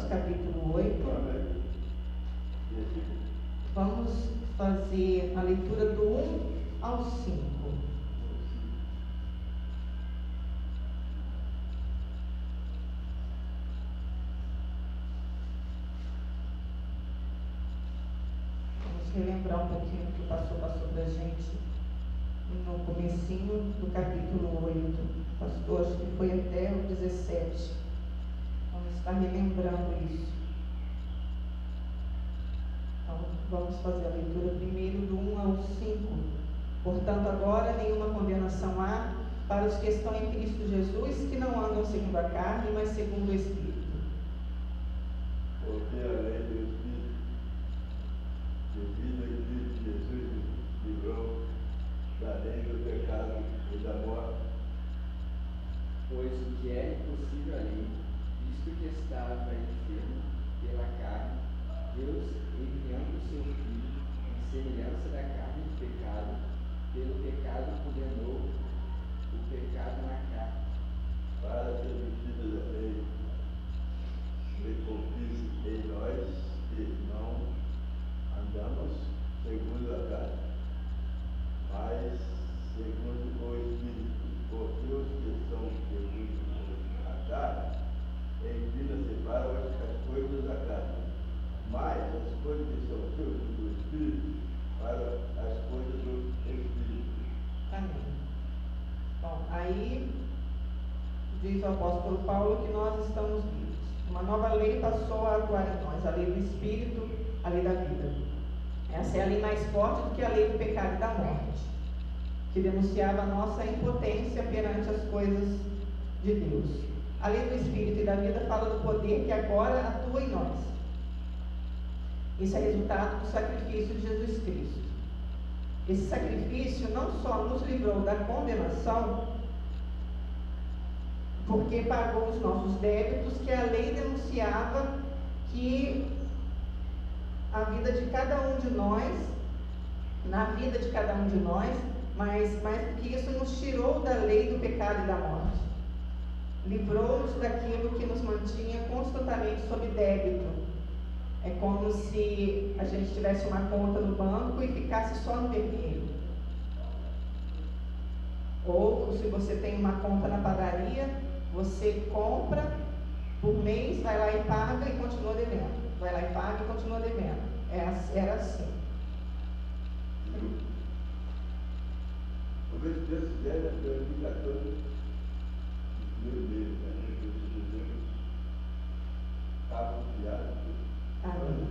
Romanos, capítulo 8. Vamos fazer a leitura do 1 ao 5. Vamos relembrar um pouquinho do que o pastor passou para a gente no comecinho do capítulo 8. Pastor, acho que foi até o 17. Vamos estar relembrando isso. Então, vamos fazer a leitura primeiro do 1 ao 5. Portanto, agora nenhuma condenação há para os que estão em Cristo Jesus, que não andam segundo a carne, mas segundo o Espírito. Porque a lei do Espírito, devido a Cristo Jesus, livrou da lei do pecado e da morte. Pois o que é impossível à lei, visto que estava enfermo pela carne, Deus, enviando o seu Filho, em semelhança da carne do pecado, pelo pecado condenou o pecado na carne, Para que a medida da lei se cumprisse em nós que não andamos segundo a carne, mas segundo o Espírito. Porque os que são segundo a carne inclinam-se para as coisas da carne, mas as coisas que são segundo o Espírito para as coisas do Espírito. Amém. Bom, aí diz o apóstolo Paulo que nós estamos vivos. Uma nova lei passou a atuar em nós, a lei do Espírito, a lei da vida. Essa é a lei mais forte do que a lei do pecado e da morte, que denunciava a nossa impotência perante as coisas de Deus. A lei do Espírito e da vida fala do poder que agora atua em nós. Isso é resultado do sacrifício de Jesus Cristo. Esse sacrifício não só nos livrou da condenação, porque pagou os nossos débitos, que a lei denunciava que a vida de cada um de nós, na vida de cada um de nós, mas mais do que isso, nos tirou da lei do pecado e da morte. Livrou-nos daquilo que nos mantinha constantemente sob débito. É como se a gente tivesse uma conta no banco e ficasse só no vermelho. Ou se você tem uma conta na padaria, você compra por mês, vai lá e paga e continua devendo. Vai lá e paga e continua devendo. Era assim. Talvez Deus deve ter indicadores dos meus, está confiado. Amém.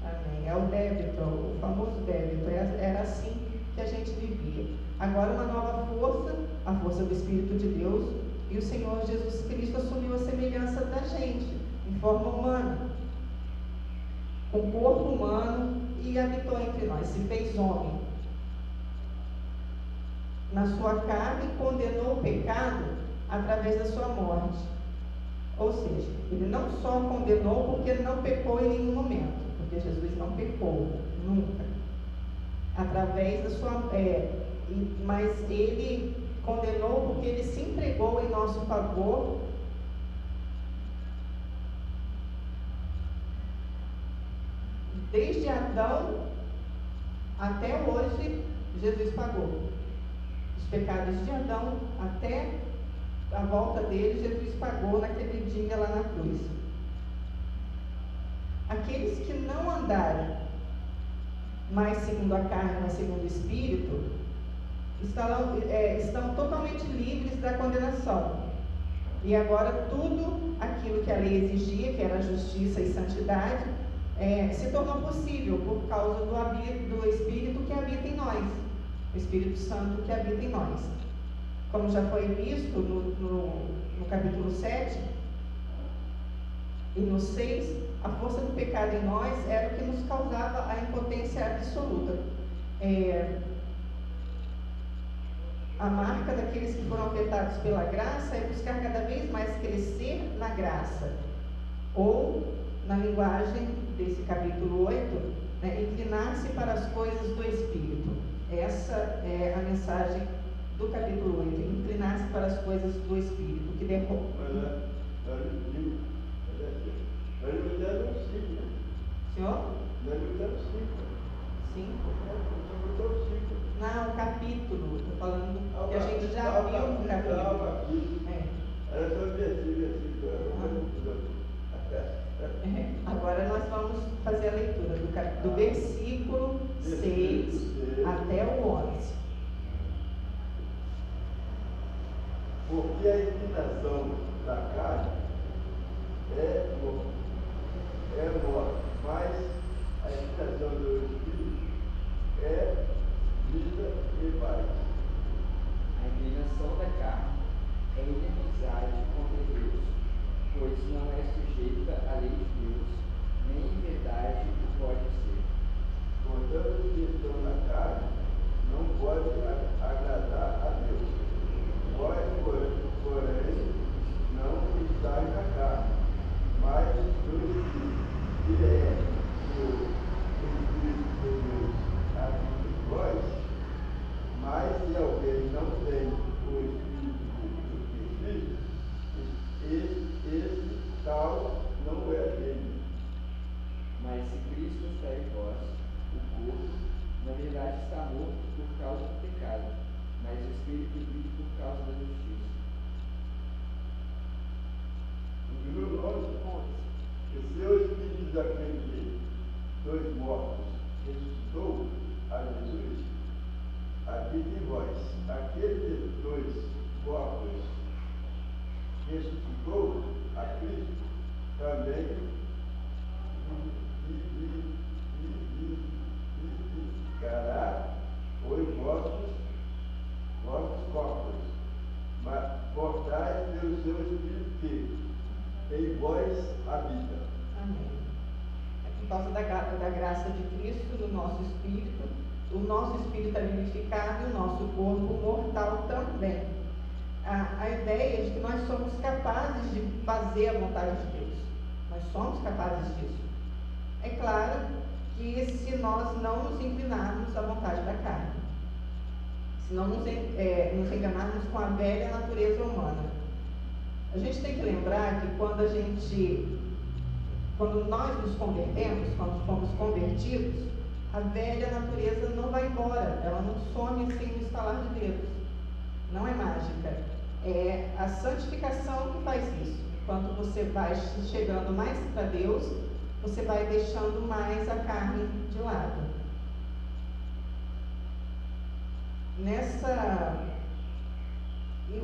Amém. É o débito, o famoso débito. Era assim que a gente vivia. Agora uma nova força, a força do Espírito de Deus, e o Senhor Jesus Cristo assumiu a semelhança da gente, em forma humana, com corpo humano, e habitou entre nós, se fez homem. Na sua carne condenou o pecado através da sua morte. Ou seja, ele não só condenou porque ele não pecou em nenhum momento, porque Jesus não pecou, nunca. Através da sua... mas ele condenou porque ele se entregou em nosso favor. Desde Adão até hoje, Jesus pagou. Os pecados de Adão até a volta dele, Jesus pagou naquele dia lá na cruz. Aqueles que não andarem mais segundo a carne, mas segundo o Espírito, estão totalmente livres da condenação. E agora tudo aquilo que a lei exigia, que era justiça e santidade, se tornou possível por causa do Espírito que habita em nós, o Espírito Santo que habita em nós. Como já foi visto no capítulo 7 e no 6, a força do pecado em nós era o que nos causava a impotência absoluta. A marca daqueles que foram afetados pela graça é buscar cada vez mais crescer na graça. Ou, na linguagem desse capítulo 8, inclinar-se para as coisas do Espírito. Essa é a mensagem do capítulo 8, inclinar-se para as coisas do Espírito, que derrota. novo? Nós mudamos 5. 5? Só mudou 5. Não, capítulo. Estou falando do que a gente já viu no capítulo. Era só versículo. Agora nós vamos fazer a leitura do versículo 6 até o 11. Porque a inclinação da carne é morte, mas a inclinação do Espírito é vida e paz. A inclinação da carne é inimizade contra Deus, pois não é sujeita à lei de Deus, nem em verdade o pode ser. Portanto, os que estão na carne não podem agradar a Deus. Vós, porém, não estáis na carne, mas no Espírito, que é o Espírito de Deus habita em vós. Mas se alguém não tem o Espírito de Cristo, esse tal não é dele. Mas se Cristo está em vós, o corpo, na verdade está morto por causa do pecado, mas o Espírito vive por causa da justiça. No 11, e se o Espírito daquele que dos mortos ressuscitou a Jesus, habita em vós. Aquele dos corpos ressuscitou a Cristo, também vivificará os vossos corpos, mas portais pelo seu Espírito que em vós habita. Amém. É por causa da graça de Cristo, do nosso espírito, o nosso espírito é vivificado e o nosso corpo mortal também. A ideia de que nós somos capazes de fazer a vontade de Deus. Nós somos capazes disso. É claro que se nós não nos inclinarmos à vontade da carne, se não nos enganarmos com a velha natureza humana. A gente tem que lembrar que quando nós nos convertemos, quando fomos convertidos, a velha natureza não vai embora, ela não some assim no estalar de dedos. Não é mágica, é a santificação que faz isso. Quando você vai chegando mais para Deus, você vai deixando mais a carne de lado.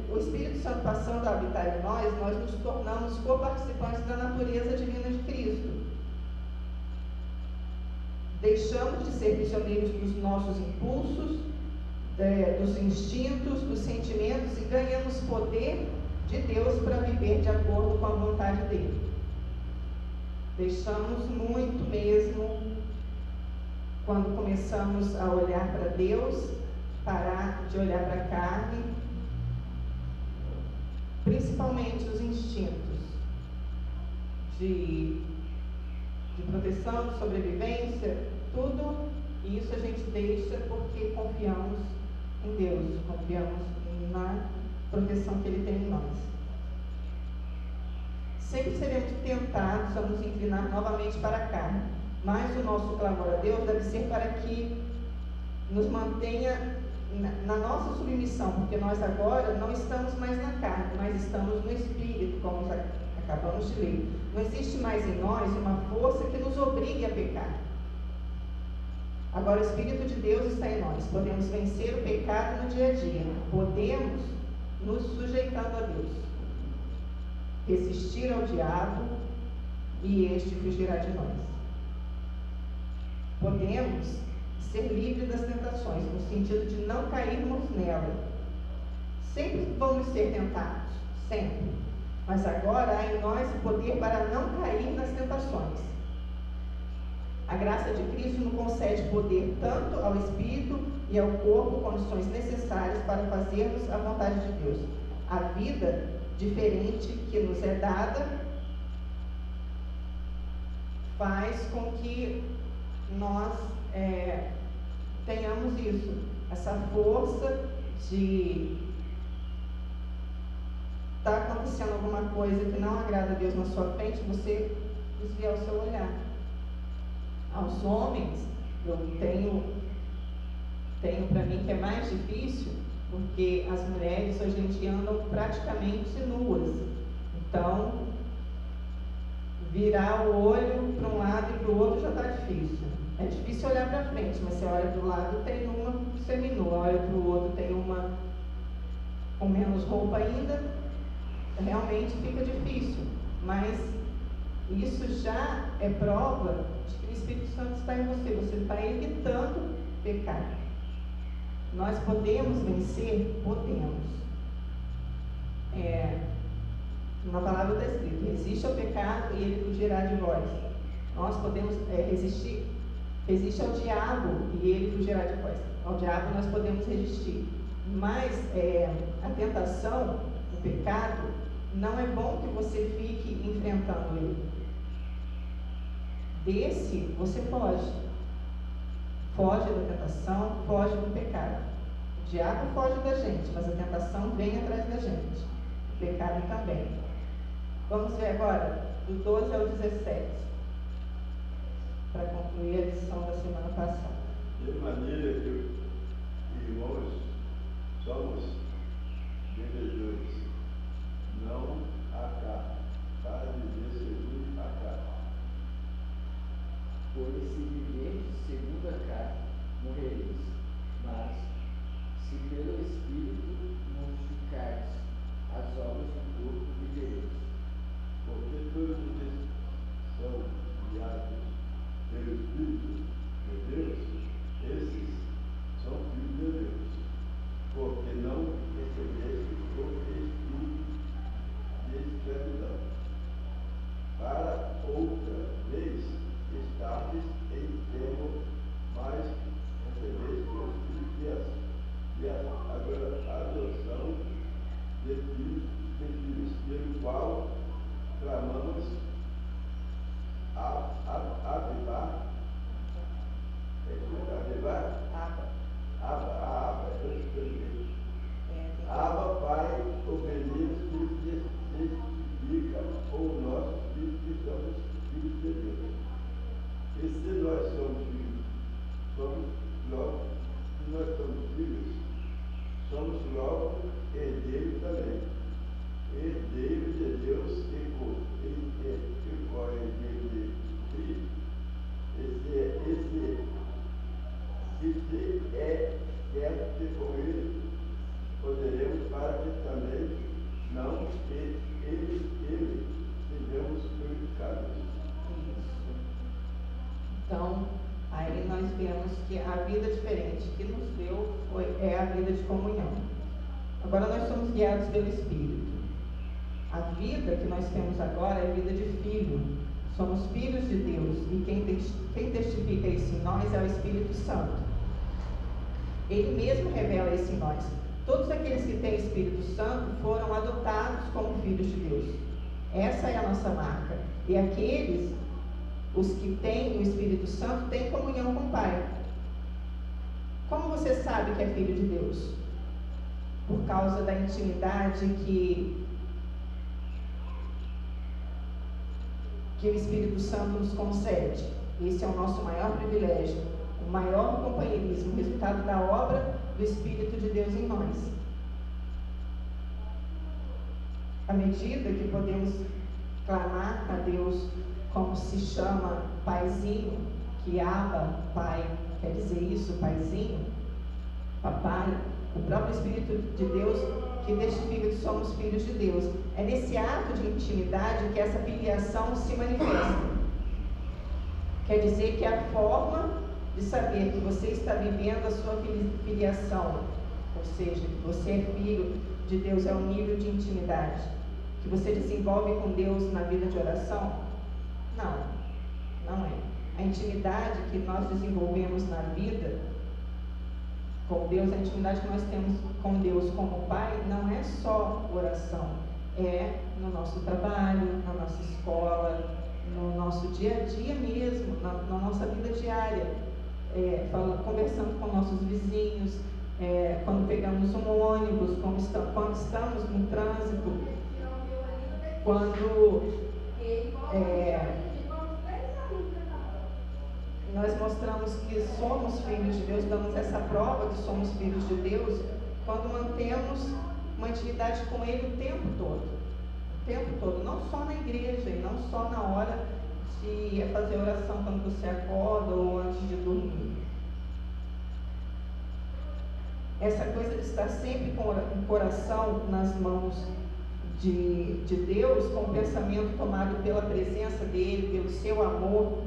O Espírito Santo passando a habitar em nós nos tornamos coparticipantes da natureza divina de Cristo. Deixamos de ser prisioneiros dos nossos impulsos, dos instintos, dos sentimentos e ganhamos poder de Deus para viver de acordo com a vontade dele. Deixamos muito mesmo, quando começamos a olhar para Deus, parar de olhar para a carne, principalmente os instintos de proteção, de sobrevivência, tudo isso a gente deixa porque confiamos em Deus, confiamos na proteção que Ele tem em nós. Sempre seremos tentados a nos inclinar novamente para a carne, mas o nosso clamor a Deus deve ser para que nos mantenha na nossa submissão, porque nós agora não estamos mais na carne, mas estamos no Espírito, como acabamos de ler. Não existe mais em nós uma força que nos obrigue a pecar. Agora o Espírito de Deus está em nós, podemos vencer o pecado no dia a dia, podemos nos sujeitando a Deus, resistir ao diabo e este fugirá de nós. Podemos ser livres das tentações, no sentido de não cairmos nela. Sempre vamos ser tentados, sempre. Mas agora há em nós o poder para não cair nas tentações. A graça de Cristo nos concede poder tanto ao Espírito e ao corpo, condições necessárias para fazermos a vontade de Deus. A vida diferente que nos é dada faz com que nós tenhamos isso, essa força de está acontecendo alguma coisa que não agrada a Deus na sua frente, você desviar o seu olhar. Aos homens, eu tenho para mim que é mais difícil, porque as mulheres hoje em dia andam praticamente nuas. Então, virar o olho para um lado e para o outro já está difícil. É difícil olhar para frente, mas você olha para o lado, tem uma seminua, olha para o outro, tem uma com menos roupa ainda, realmente fica difícil. Mas isso já é prova de que o Espírito Santo está em você, você está evitando pecar. Nós podemos vencer? Podemos. Na palavra está escrito: resiste ao pecado e ele fugirá de vós. Nós podemos resistir. Resiste ao diabo e ele fugirá de vós. Ao diabo nós podemos resistir. Mas a tentação, o pecado, não é bom que você fique enfrentando ele. Desse você foge. Foge da tentação, foge do pecado. O diabo foge da gente, mas a tentação vem atrás da gente. O pecado também. Vamos ver agora, do 12 ao 17, para concluir a lição da semana passada. De maneira que, irmãos, somos devedores, não a carne, para viver segundo a carne. Pois se viverdes segundo a carne, morrereis. Mas, se pelo Espírito mortificardes as obras do corpo, vivereis. Porque todos que são guiados pelo Espírito de Deus, esses são filhos de Deus. Porque não recebeste o Espírito de escravidão, para outra vez estáveis em termo, mas recebeste o Espírito de adoção de filhos, pelo qual clamamos Avivar. Abba, Pai, o bendito que testifica o nosso Espírito que somos filhos de Deus. E se nós somos filhos, somos logo herdeiros também. Herdeiros de Deus e co-herdeiros de Cristo. Se é certo que com ele poderemos, para que também não ele sejamos glorificados. Isso. Então, aí nós vemos que a vida diferente que nos deu é a vida de comunhão. Agora nós somos guiados pelo Espírito. A vida que nós temos agora é a vida de filho. Somos filhos de Deus. E quem testifica isso em nós é o Espírito Santo. Ele mesmo revela isso em nós. Todos aqueles que têm Espírito Santo foram adotados como filhos de Deus. Essa é a nossa marca. E aqueles, os que têm o Espírito Santo, têm comunhão com o Pai. Como você sabe que é filho de Deus? Por causa da intimidade que o Espírito Santo nos concede. Esse é o nosso maior privilégio, o maior companheirismo, resultado da obra do Espírito de Deus em nós. À medida que podemos clamar a Deus como se chama Paizinho, que Abba, Pai, quer dizer isso, Paizinho, Papai, o próprio Espírito de Deus que testifica que somos filhos de Deus. É nesse ato de intimidade que essa filiação se manifesta. Quer dizer que a forma de saber que você está vivendo a sua filiação, ou seja, que você é filho de Deus, é um nível de intimidade que você desenvolve com Deus na vida de oração? Não é. A intimidade que nós desenvolvemos na vida com Deus, a intimidade que nós temos com Deus como Pai, não é só oração, é no nosso trabalho, na nossa escola, no nosso dia a dia mesmo, na nossa vida diária, conversando com nossos vizinhos, quando pegamos um ônibus, quando estamos no trânsito, quando nós mostramos que somos filhos de Deus, damos essa prova que somos filhos de Deus, quando mantemos uma intimidade com Ele o tempo todo, não só na igreja e não só na hora de fazer oração quando você acorda ou antes de dormir. Essa coisa de estar sempre com o coração nas mãos de Deus, com o pensamento tomado pela presença dEle, pelo seu amor,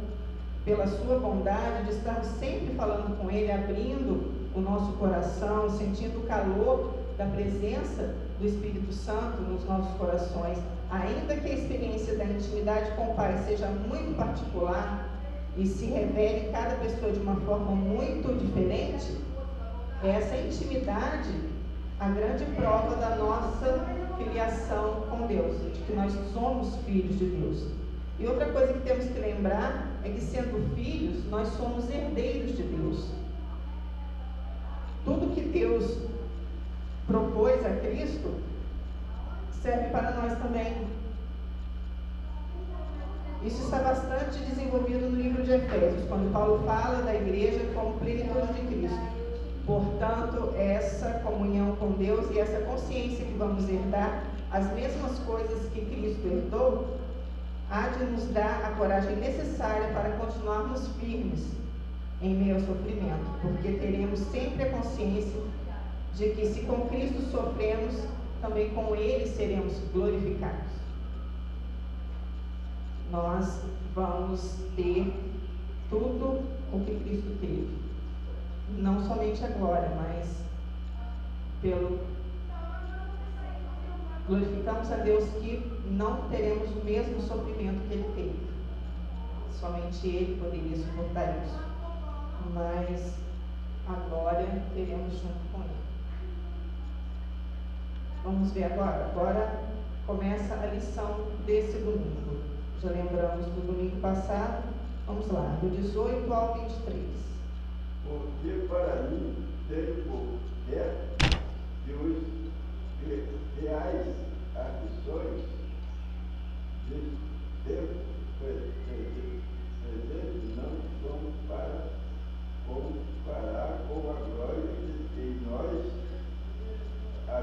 pela sua bondade, de estarmos sempre falando com Ele, abrindo o nosso coração, sentindo o calor da presença do Espírito Santo nos nossos corações, ainda que a experiência da intimidade com o Pai seja muito particular e se revele em cada pessoa de uma forma muito diferente, essa intimidade, a grande prova da nossa filiação com Deus, de que nós somos filhos de Deus. E outra coisa que temos que lembrar é que, sendo filhos, nós somos herdeiros de Deus. Tudo que Deus propôs a Cristo serve para nós também. Isso está bastante desenvolvido no livro de Efésios, quando Paulo fala da igreja como plenitude de Cristo. Portanto, essa comunhão com Deus e essa consciência que vamos herdar as mesmas coisas que Cristo herdou, há de nos dar a coragem necessária para continuarmos firmes em meio ao sofrimento, porque teremos sempre a consciência de que, se com Cristo sofremos, também com Ele seremos glorificados. Nós vamos ter tudo o que Cristo teve, não somente a glória, mas glorificamos a Deus que não teremos o mesmo sofrimento que Ele teve. Somente Ele poderia suportar isso, mas a glória teremos junto com Ele. Vamos ver agora. Agora começa a lição desse domingo. Já lembramos do domingo passado. Vamos lá, do 18 ao 23. Porque para mim tenho por certo que os reais aflições de tempo presente não são para comparar com a glória que em nós há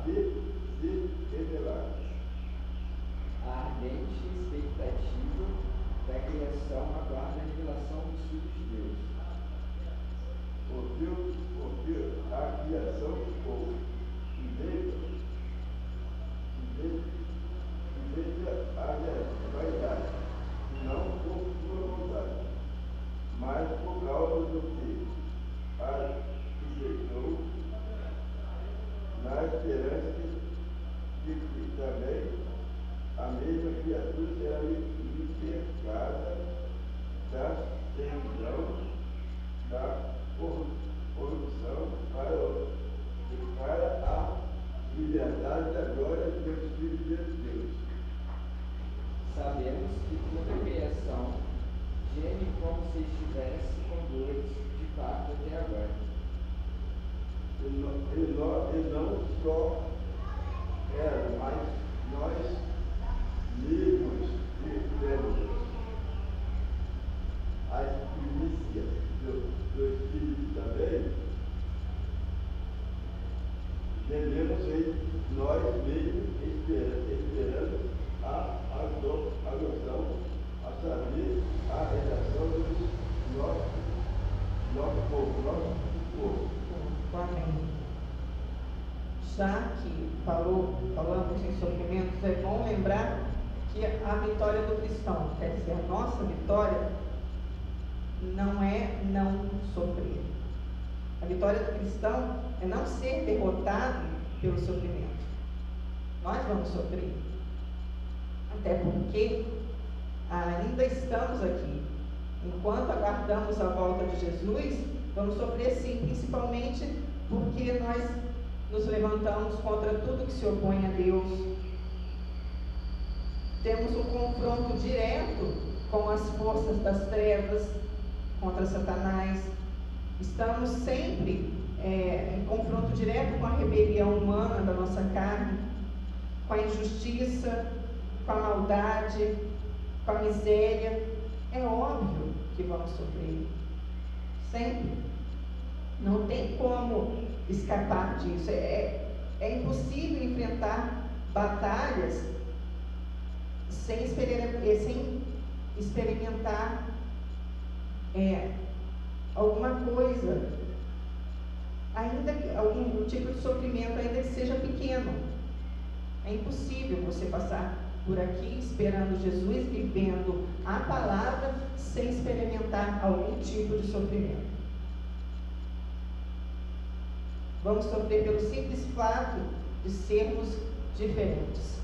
de se revelar. A ardente expectativa da criação aguarda a revelação dos filhos de Deus. Porque a criação ficou sujeita à vaidade, não por sua vontade, mas por causa do que a sujeitou, na esperança de que também a mesma criatura será libertada da servidão, da corrupção, para a liberdade da glória do Espírito de Deus. Sabemos que toda a criação geme como se estivesse com dores de parto até agora. E não só ela, mas nós mesmos vivemos as primícias do Espírito também, devemos em nós mesmos esperando a adoção, a saber, a redação do nosso povo. Amém. Já que falamos em sofrimentos, é bom lembrar que a vitória do cristão, quer dizer, a nossa vitória, não é não sofrer. A vitória do cristão é não ser derrotado pelo sofrimento. Nós vamos sofrer, até porque ainda estamos aqui. Enquanto aguardamos a volta de Jesus, vamos sofrer sim, principalmente porque nós nos levantamos contra tudo que se opõe a Deus. Temos um confronto direto com as forças das trevas, contra Satanás. Estamos sempre em confronto direto com a rebelião humana da nossa carne, com a injustiça, com a maldade, com a miséria. É óbvio que vamos sofrer. Sempre. Não tem como escapar disso. É impossível enfrentar batalhas sem experimentar alguma coisa, ainda que algum tipo de sofrimento, ainda que seja pequeno. É impossível você passar por aqui esperando Jesus, vivendo a palavra, sem experimentar algum tipo de sofrimento. Vamos sofrer pelo simples fato de sermos diferentes.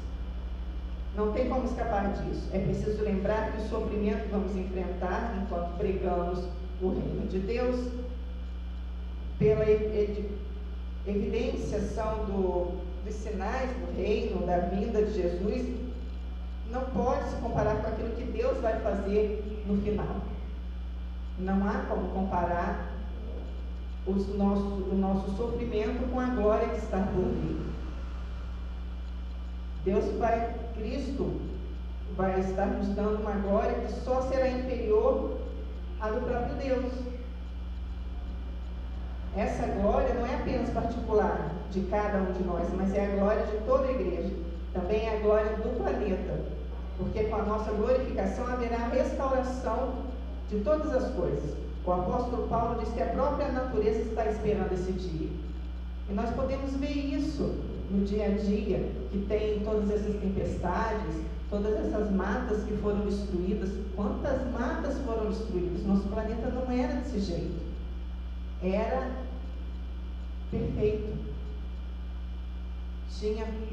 Não tem como escapar disso. É preciso lembrar que o sofrimento que vamos enfrentar enquanto pregamos o reino de Deus, pela evidenciação dos sinais do reino, da vinda de Jesus, não pode se comparar com aquilo que Deus vai fazer no final. Não há como comparar o nosso sofrimento com a glória que está por vir. Cristo vai estar nos dando uma glória que só será inferior à do próprio Deus. Essa glória não é apenas particular de cada um de nós, mas é a glória de toda a igreja. Também é a glória do planeta, porque com a nossa glorificação haverá a restauração de todas as coisas. O apóstolo Paulo diz que a própria natureza está esperando esse dia. E nós podemos ver isso no dia a dia, que tem todas essas tempestades, todas essas matas que foram destruídas. Quantas matas foram destruídas? Nosso planeta não era desse jeito. Era perfeito.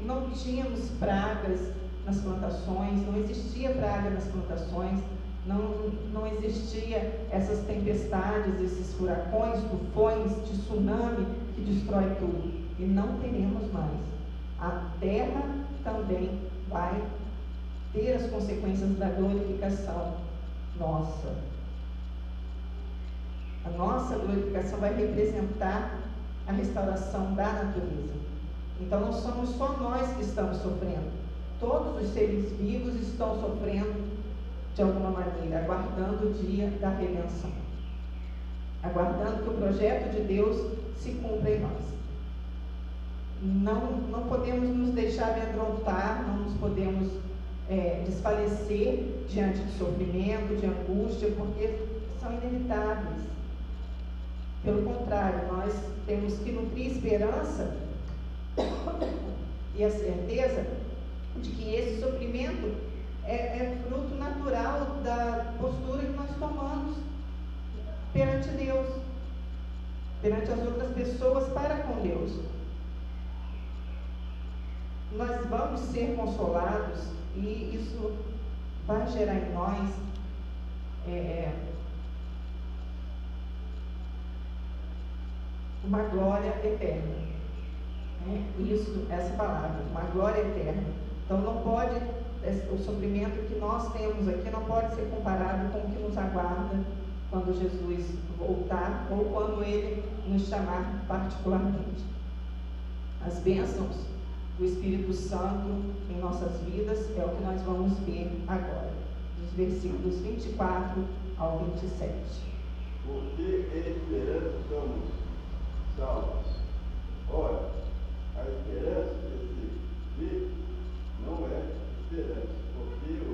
Não tínhamos pragas nas plantações, não existia praga nas plantações, não existia essas tempestades, esses furacões, tufões, de tsunami que destrói tudo. E não teremos mais. A terra também vai ter as consequências da glorificação nossa. A nossa glorificação vai representar a restauração da natureza. Então não somos só nós que estamos sofrendo. Todos os seres vivos estão sofrendo de alguma maneira, aguardando o dia da redenção, aguardando que o projeto de Deus se cumpra em nós. Não podemos nos deixar amedrontar, não nos podemos desfalecer diante de sofrimento, de angústia, porque são inevitáveis. Pelo contrário, nós temos que nutrir esperança e a certeza de que esse sofrimento é fruto natural da postura que nós tomamos perante Deus, perante as outras pessoas, para com Deus. Nós vamos ser consolados e isso vai gerar em nós uma glória eterna. Essa palavra, uma glória eterna. Então não pode, o sofrimento que nós temos aqui não pode ser comparado com o que nos aguarda quando Jesus voltar ou quando Ele nos chamar particularmente. As bênçãos do Espírito Santo em nossas vidas é o que nós vamos ver agora, dos versículos 24 ao 27. Porque em esperança somos salvos. Ora, a esperança desse vir não é esperança, porque o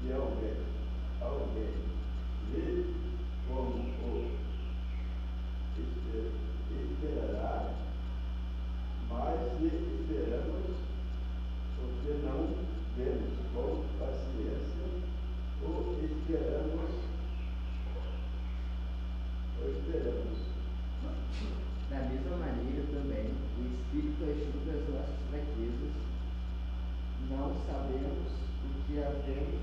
que alguém vê como o esperará, mas se esperamos o que não vemos, com paciência o esperamos. Da mesma maneira também, o Espírito ajuda as nossas fraquezas. Não sabemos o que havemos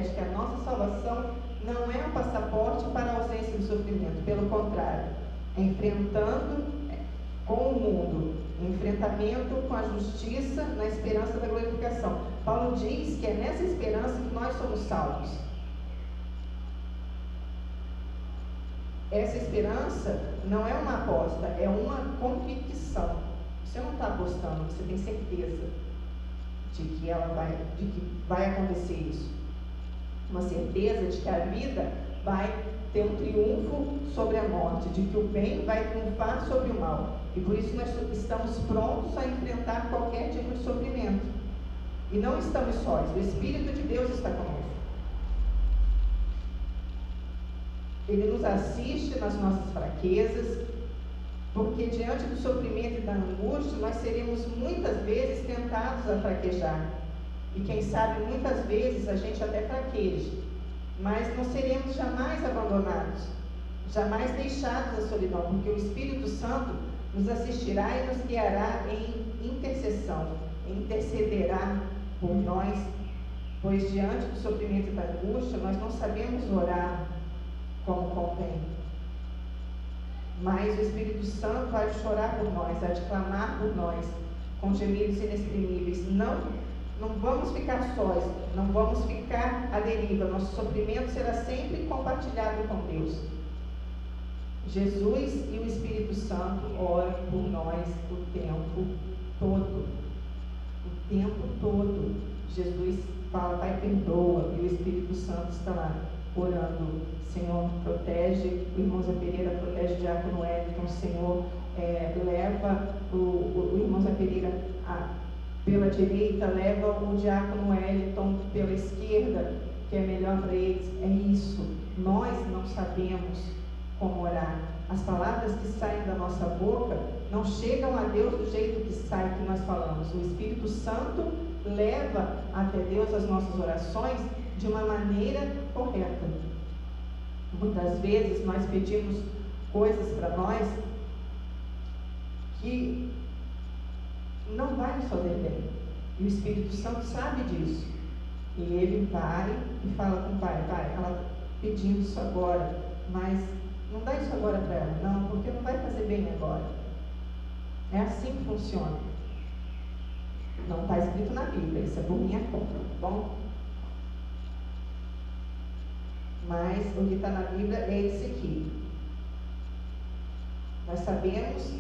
reflete que a nossa salvação não é um passaporte para a ausência do sofrimento. Pelo contrário, é enfrentando com o mundo, enfrentamento com a justiça na esperança da glorificação. Paulo diz que é nessa esperança que nós somos salvos. Essa esperança não é uma aposta, é uma convicção. Você não está apostando, você tem certeza de que vai acontecer isso. Uma certeza de que a vida vai ter um triunfo sobre a morte, de que o bem vai triunfar sobre o mal. E por isso nós estamos prontos a enfrentar qualquer tipo de sofrimento. E não estamos sós, o Espírito de Deus está conosco. Ele nos assiste nas nossas fraquezas, porque diante do sofrimento e da angústia, nós seremos muitas vezes tentados a fraquejar. E quem sabe, muitas vezes, a gente até fraqueja. Mas não seremos jamais abandonados, jamais deixados à solidão, porque o Espírito Santo nos assistirá e nos guiará em intercessão, intercederá por nós, pois diante do sofrimento e da angústia, nós não sabemos orar como convém. Mas o Espírito Santo há de chorar por nós, há de clamar por nós, com gemidos inexprimíveis. Não vamos ficar sós, não vamos ficar à deriva. Nosso sofrimento será sempre compartilhado com Deus. Jesus e o Espírito Santo oram por nós o tempo todo. O tempo todo. Jesus fala, Pai, perdoa, e o Espírito Santo está lá orando. Senhor, protege o irmão Zé Pereira, protege o diácono Wellington. Senhor, leva o irmão Zé Pereira pela direita, leva o diácono Wellington pela esquerda, que é melhor para eles. É isso. Nós não sabemos como orar. As palavras que saem da nossa boca não chegam a Deus do jeito que sai, que nós falamos. O Espírito Santo leva até Deus as nossas orações de uma maneira correta. Muitas vezes nós pedimos coisas para nós que não vai nos fazer bem. E o Espírito Santo sabe disso. E ele vai e fala com o Pai, Pai, ela está pedindo isso agora, mas não dá isso agora para ela, não, porque não vai fazer bem agora. É assim que funciona. Não está escrito na Bíblia, isso é por minha conta, tá bom? Mas o que está na Bíblia é esse aqui. Nós sabemos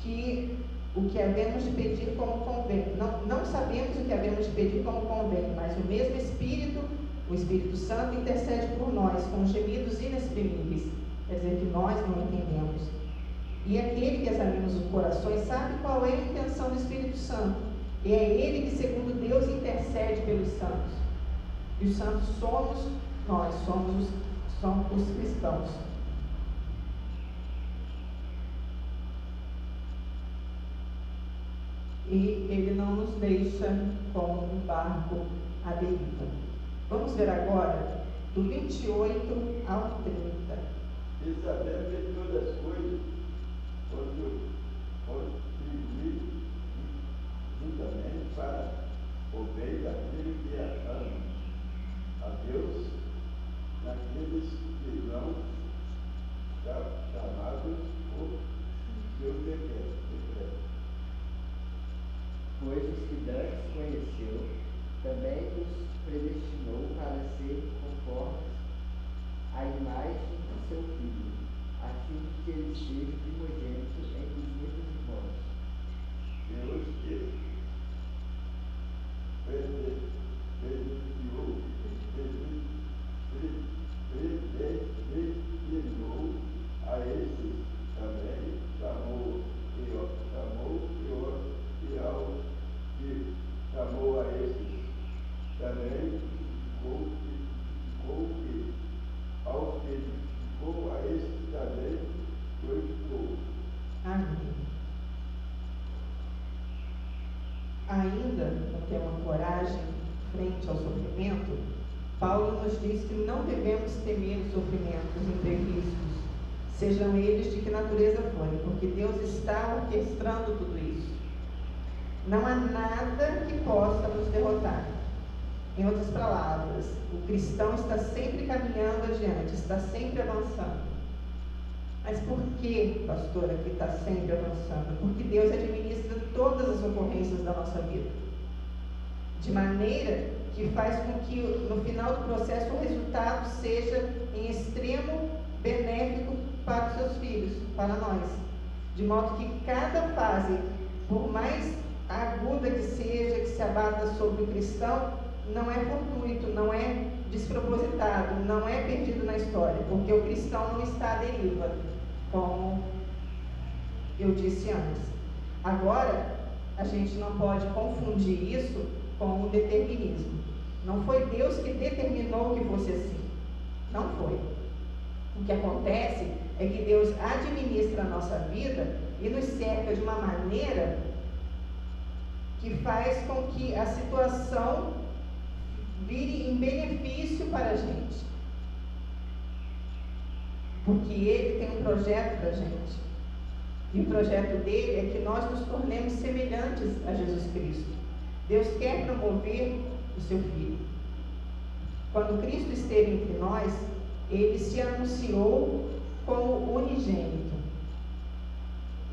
que o que havemos de pedir como convém. Não sabemos o que havemos de pedir como convém, mas o mesmo Espírito, o Espírito Santo, intercede por nós com gemidos inexprimíveis. Quer dizer que nós não entendemos. E aquele que examina os corações sabe qual é a intenção do Espírito Santo. E é ele que, segundo Deus, intercede pelos santos. E os santos somos nós, somos os cristãos. E ele não nos deixa como um barco à deriva. Vamos ver agora do 28 ao 30. E sabemos que todas as coisas contribuem juntamente para o bem daquele que ama a Deus, naqueles que não chamados por seu decreto. Pois os que dantes conheceu, também os predestinou para ser conformes à imagem de seu Filho, a fim de que ele seja primogênito entre muitos irmãos. Deus que predestinou a estes também, chamou a estes também, aos que ficou a estes também, glorificou. Amém. Ainda no tema coragem frente ao sofrimento, Paulo nos diz que não devemos temer os sofrimentos imprevistos, sejam eles de que natureza forem, porque Deus está orquestrando tudo isso. Não há nada que possa nos derrotar. Em outras palavras, o cristão está sempre caminhando adiante, está sempre avançando. Mas por que, pastora, que está sempre avançando? Porque Deus administra todas as ocorrências da nossa vida, de maneira que faz com que no final do processo o resultado seja em extremo benéfico para os seus filhos, para nós. De modo que cada fase, por mais aguda que seja, que se abata sobre o cristão, não é fortuito, não é despropositado, não é perdido na história, porque o cristão não está à deriva, como eu disse antes. Agora, a gente não pode confundir isso com o determinismo. Não foi Deus que determinou que fosse assim. Não foi. O que acontece é que Deus administra a nossa vida e nos cerca de uma maneira que faz com que a situação vire em benefício para a gente. Porque Ele tem um projeto para a gente. E o projeto dele é que nós nos tornemos semelhantes a Jesus Cristo. Deus quer promover o seu Filho. Quando Cristo esteve entre nós, Ele se anunciou como unigênito.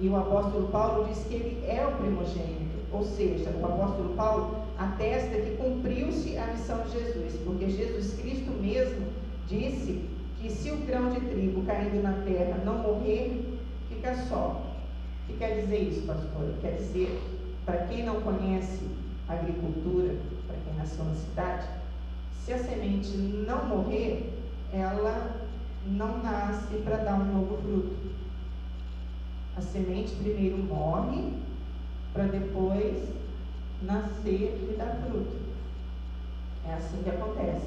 E o apóstolo Paulo diz que Ele é o primogênito. Ou seja, o apóstolo Paulo atesta que cumpriu-se a missão de Jesus, porque Jesus Cristo mesmo disse que se o grão de trigo caindo na terra não morrer, fica só. O que quer dizer isso, pastor? Quer dizer, para quem não conhece a agricultura, para quem nasceu na cidade, se a semente não morrer, ela não nasce para dar um novo fruto. A semente primeiro morre, para depois nascer e dar fruto. É assim que acontece.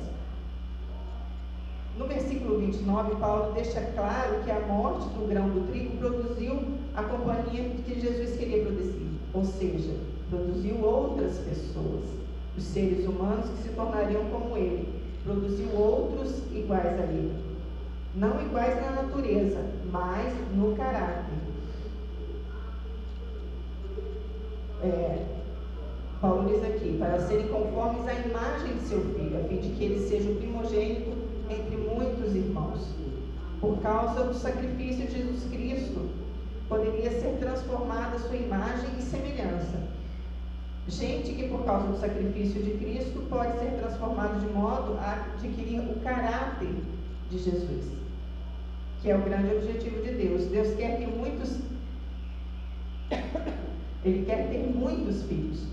No versículo 29, Paulo deixa claro que a morte do grão do trigo produziu a companhia que Jesus queria produzir, ou seja, produziu outras pessoas, os seres humanos que se tornariam como ele, produziu outros iguais a ele, não iguais na natureza, mas no caráter. Paulo diz aqui, para serem conformes à imagem de seu filho, a fim de que ele seja o primogênito entre muitos irmãos. Por causa do sacrifício de Jesus Cristo, poderia ser transformada a sua imagem e semelhança. Gente que por causa do sacrifício de Cristo pode ser transformado de modo a adquirir o caráter de Jesus, que é o grande objetivo de Deus. Deus quer que Ele quer ter muitos filhos,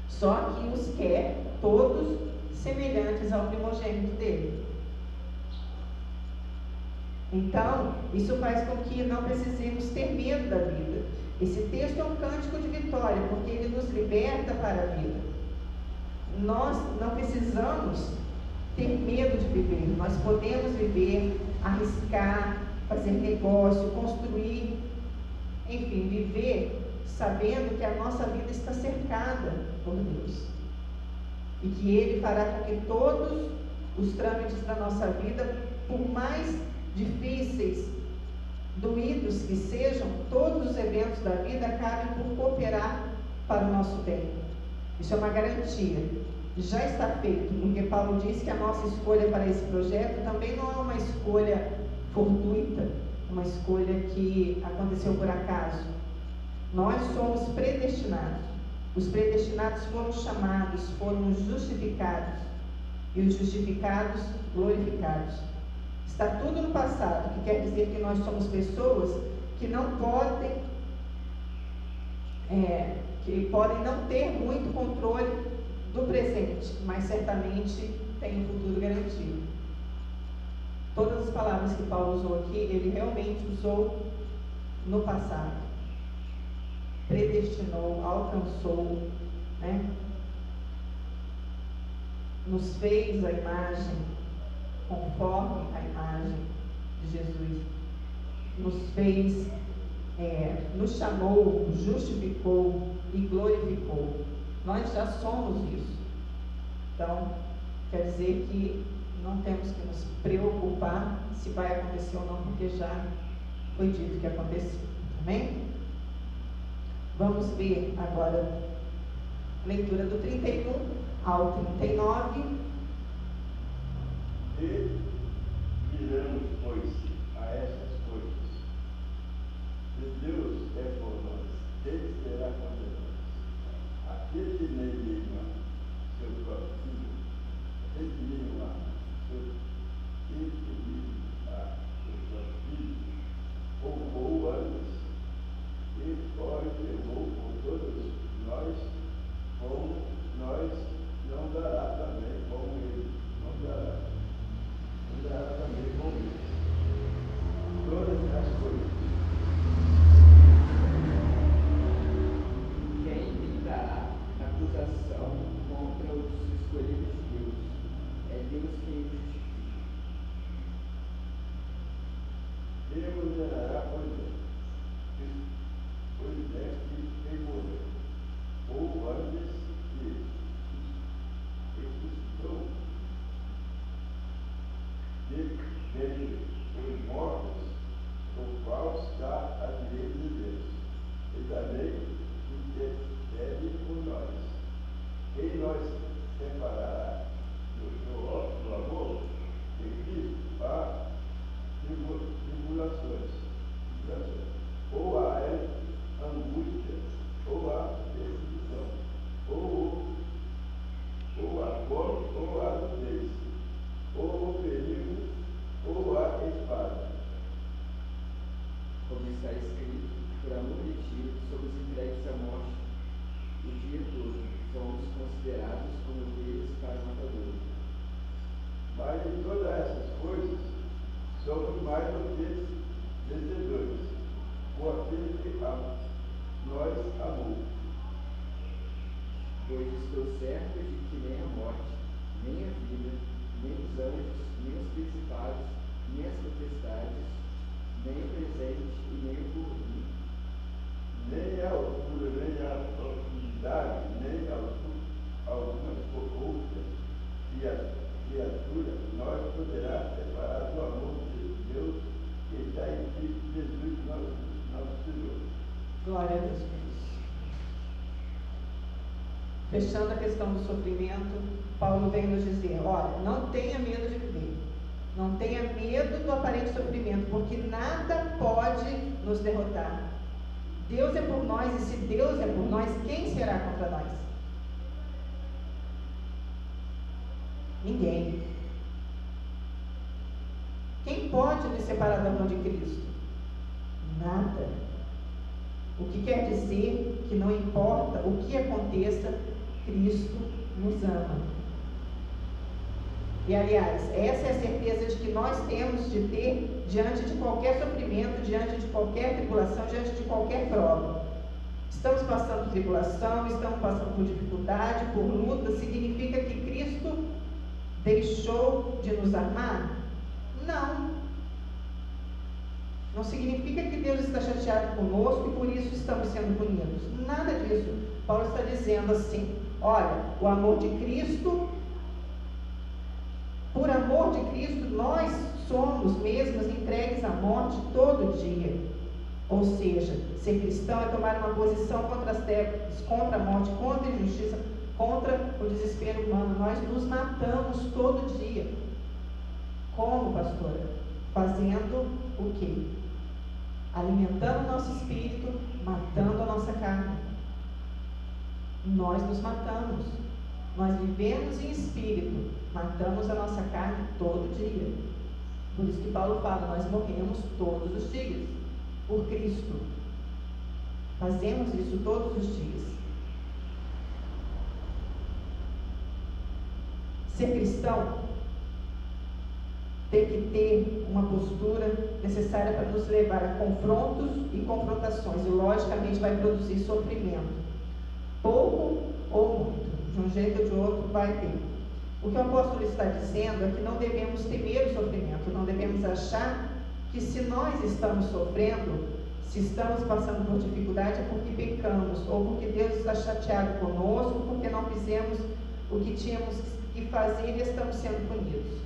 só que os quer todos semelhantes ao primogênito dele. Então, isso faz com que não precisemos ter medo da vida. Esse texto é um cântico de vitória, porque ele nos liberta para a vida. Nós não precisamos ter medo de viver. Nós podemos viver, arriscar, fazer negócio, construir, enfim, viver sabendo que a nossa vida está cercada por Deus. E que Ele fará com que todos os trâmites da nossa vida, por mais difíceis, doídos que sejam, todos os eventos da vida acabem por cooperar para o nosso bem. Isso é uma garantia. Já está feito, porque Paulo diz que a nossa escolha para esse projeto também não é uma escolha fortuita, uma escolha que aconteceu por acaso. Nós somos predestinados. Os predestinados foram chamados, foram justificados, e os justificados glorificados. Está tudo no passado, que quer dizer que nós somos pessoas que não podem, que podem não ter muito controle do presente, mas certamente tem um futuro garantido. Todas as palavras que Paulo usou aqui, ele realmente usou no passado. Predestinou, alcançou, nos fez a imagem, conforme a imagem de Jesus, nos fez, nos chamou, justificou e glorificou. Nós já somos isso. Então, quer dizer que não temos que nos preocupar se vai acontecer ou não, porque já foi dito que aconteceu. Amém? Vamos ver agora a leitura do 31 ao 39. E diremos, pois, a essas coisas: se Deus é por nós, quem será contra nós? Aquele que nem viu seu próprio filho, aquele que nem a seu filho, poupou antes, e fora levou por todos nós, como nós não dará também como ele, não dará também como ele todas as coisas. Quem tentará acusação contra os escolhidos de Deus? É Deus quem os justifica. Ele condenará, pois é que quem morreu, ou antes que ressuscitou, dentre os mortos, o qual está à direita de Deus, e também intercede por nós. Quem nos separará do amor de Cristo? Há tribulações, ou há angústia, ou há perseguição, ou há fome, ou há nudez, ou perigo, ou há espada. Como está escrito, por amor de ti, somos entregues à morte o dia todo, somos considerados como ovelhas para o matador. Mas em todas essas coisas, somos mais do que vencedores, por aquele que nós amou. Pois estou certo de que nem a morte, nem a vida, nem os anjos, nem os principados, nem as potestades, nem o presente e nem o porvir, Nem a altura, nem a profundidade, nem alguma outra criatura nós poderá separar do amor de Deus que está em Cristo Jesus, nosso Senhor. Glória a Deus. Fechando a questão do sofrimento, Paulo vem nos dizer: olha, não tenha medo de viver, não tenha medo do aparente sofrimento, porque nada pode nos derrotar. Deus é por nós, e se Deus é por nós, quem será contra nós? Ninguém. Quem pode nos separar do amor de Cristo? Nada. O que quer dizer que não importa o que aconteça, Cristo nos ama. E aliás, essa é a certeza de que nós temos de ter diante de qualquer sofrimento, diante de qualquer tribulação, diante de qualquer prova. Estamos passando por tribulação, estamos passando por dificuldade, por luta, significa que Cristo deixou de nos amar? Não. Não significa que Deus está chateado conosco e por isso estamos sendo punidos. Nada disso. Paulo está dizendo assim: olha, o amor de Cristo, por amor de Cristo, nós somos mesmos entregues à morte todo dia. Ou seja, ser cristão é tomar uma posição contra as trevas, contra a morte, contra a injustiça, contra o desespero humano. Nós nos matamos todo dia. Como, pastora? Fazendo o quê? Alimentando o nosso espírito, matando a nossa carne. Nós nos matamos. Nós vivemos em espírito, matamos a nossa carne todo dia. Por isso que Paulo fala, nós morremos todos os dias, por Cristo. Fazemos isso todos os dias. Ser cristão tem que ter uma postura necessária para nos levar a confrontos e confrontações, e logicamente vai produzir sofrimento, pouco ou muito, de um jeito ou de outro vai ter. O que o apóstolo está dizendo é que não devemos temer o sofrimento, não devemos achar que se nós estamos sofrendo, se estamos passando por dificuldade, é porque pecamos, ou porque Deus está chateado conosco, porque não fizemos o que tínhamos que fazer e estamos sendo punidos.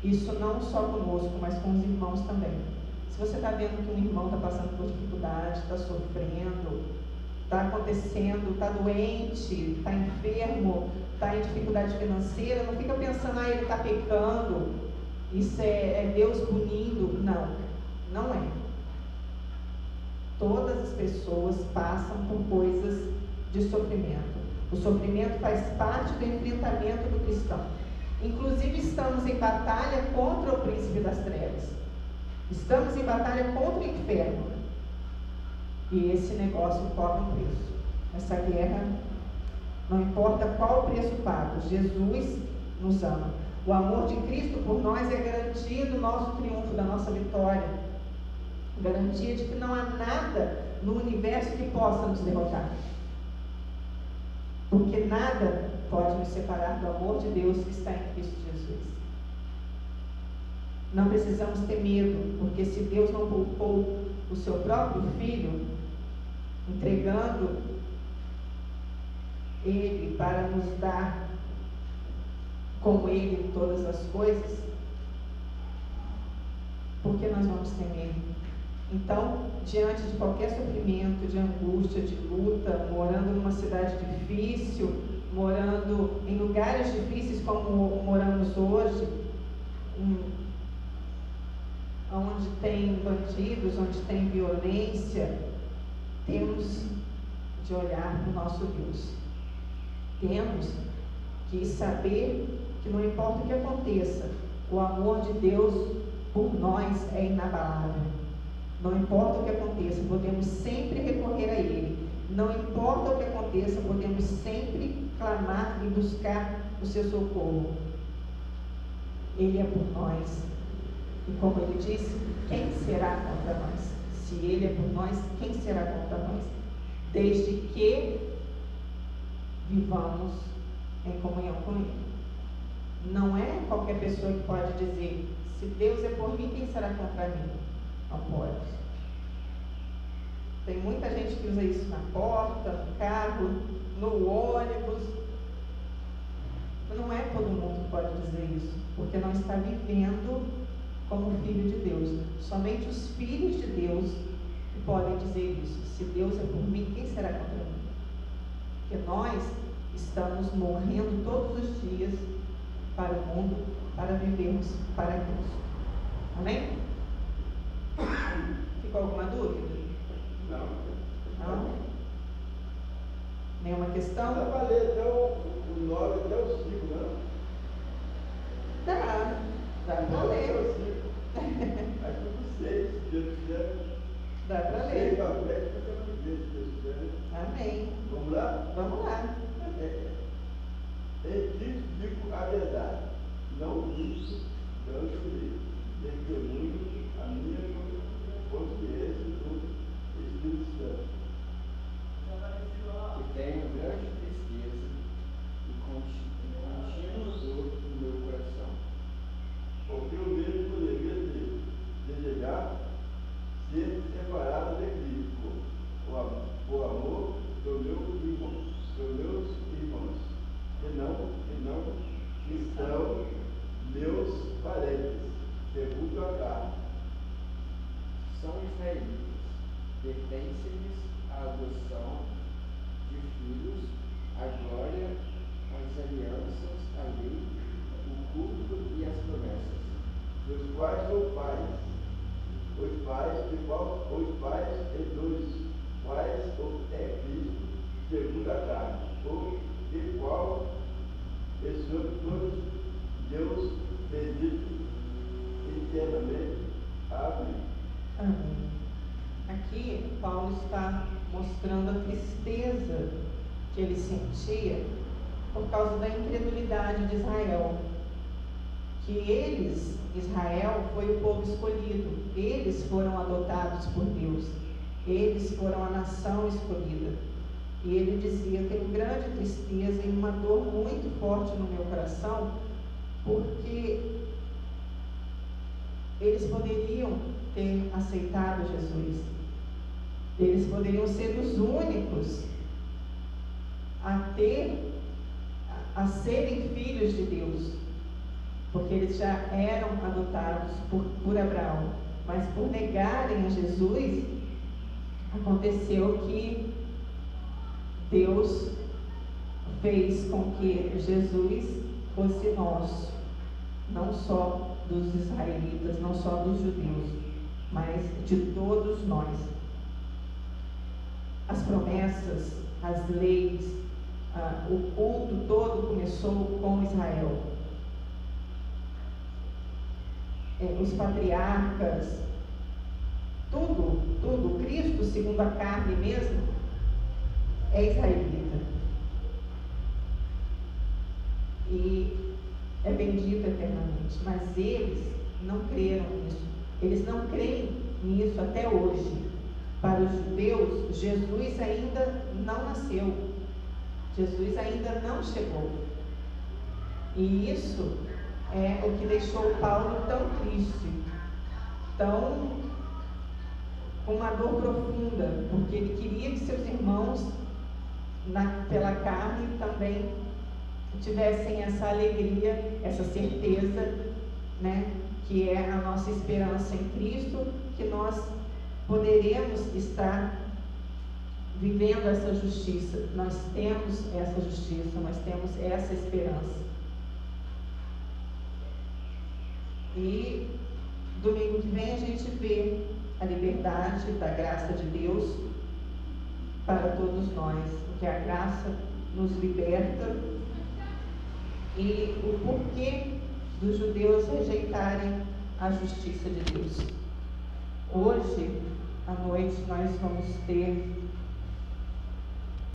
Isso não só conosco, mas com os irmãos também. Se você está vendo que um irmão está passando por dificuldade, está sofrendo, está acontecendo, está doente, está enfermo, está em dificuldade financeira, não fica pensando, ele está pecando, isso é Deus punindo. Não, não é. Todas as pessoas passam por coisas de sofrimento. O sofrimento faz parte do enfrentamento do cristão. Inclusive, estamos em batalha contra o príncipe das trevas. Estamos em batalha contra o inferno. E esse negócio cobra um preço. Essa guerra, não importa qual o preço pago, Jesus nos ama. O amor de Cristo por nós é garantia do nosso triunfo, da nossa vitória. Garantia de que não há nada no universo que possa nos derrotar. Porque nada pode nos separar do amor de Deus que está em Cristo Jesus. Não precisamos ter medo, porque se Deus não poupou o seu próprio Filho, entregando Ele para nos dar com Ele todas as coisas, por que nós vamos ter medo? Então, diante de qualquer sofrimento, de angústia, de luta, morando numa cidade difícil, morando em lugares difíceis como moramos hoje, onde tem bandidos, onde tem violência, temos de olhar para o nosso Deus. Temos que saber que não importa o que aconteça, o amor de Deus por nós é inabalável. Não importa o que aconteça, podemos sempre recorrer a Ele. Não importa o que aconteça, podemos sempre clamar e buscar o seu socorro. Ele é por nós. E como Ele disse, quem será contra nós? Se Ele é por nós, quem será contra nós? Desde que vivamos em comunhão com Ele. Não é qualquer pessoa que pode dizer, se Deus é por mim, quem será contra mim? Não pode. Tem muita gente que usa isso na porta, no carro, no ônibus. Não é todo mundo que pode dizer isso, porque não está vivendo como filho de Deus. Somente os filhos de Deus que podem dizer isso. Se Deus é por mim, quem será contra mim? Porque nós estamos morrendo todos os dias para o mundo, para vivermos para Cristo. Amém? Ficou alguma dúvida? Não. Não? Nenhuma questão? Dá para ler até o 9 até o 5, não? Dá para ler. Aí tudo 6, se Deus quiser. Dá para ler. 6 para frente, até o 10, se Deus quiser. Amém. Vamos lá? Vamos lá. Em Cristo digo a verdade, não disse, não jurei, testemunho a minha consciência do Espírito Santo. Que tenho grande tristeza e contínua dor no meu coração. Porque eu mesmo poderia desejar ser separado de Cristo, por amor dos meus irmãos, que não são meus parentes, segundo a carne. São israelitas, pertence-lhes a adoção de filhos, a glória, as alianças, a lei, o culto e as promessas. Dos quais são pais, os pais e dos quais é Cristo, segundo a carne, de qual e sobre todos Deus bendito eternamente. Amém. Amém. Aqui, Paulo está mostrando a tristeza que ele sentia por causa da incredulidade de Israel. Que eles, Israel, foi o povo escolhido. Eles foram adotados por Deus. Eles foram a nação escolhida. E ele dizia, tenho grande tristeza e uma dor muito forte no meu coração, porque eles poderiam ter aceitado Jesus. Eles poderiam ser os únicos a serem filhos de Deus, porque eles já eram adotados por Abraão. Mas por negarem a Jesus, aconteceu que Deus fez com que Jesus fosse nosso, não só dos israelitas, não só dos judeus, mas de todos nós. As promessas, as leis, o culto todo começou com Israel. Os patriarcas, tudo, Cristo segundo a carne mesmo, é israelita. E é bendito eternamente. Mas eles não creram nisso. Eles não creem nisso até hoje. Para os judeus, Jesus ainda não nasceu. Jesus ainda não chegou. E isso é o que deixou Paulo tão triste, com uma dor profunda, porque ele queria que seus irmãos, pela carne, também tivessem essa alegria, essa certeza, né, que é a nossa esperança em Cristo, que nós poderemos estar vivendo essa justiça. Nós temos essa justiça, nós temos essa esperança. E domingo que vem a gente vê a liberdade da graça de Deus para todos nós, porque a graça nos liberta, e o porquê dos judeus rejeitarem a justiça de Deus. Hoje à noite nós vamos ter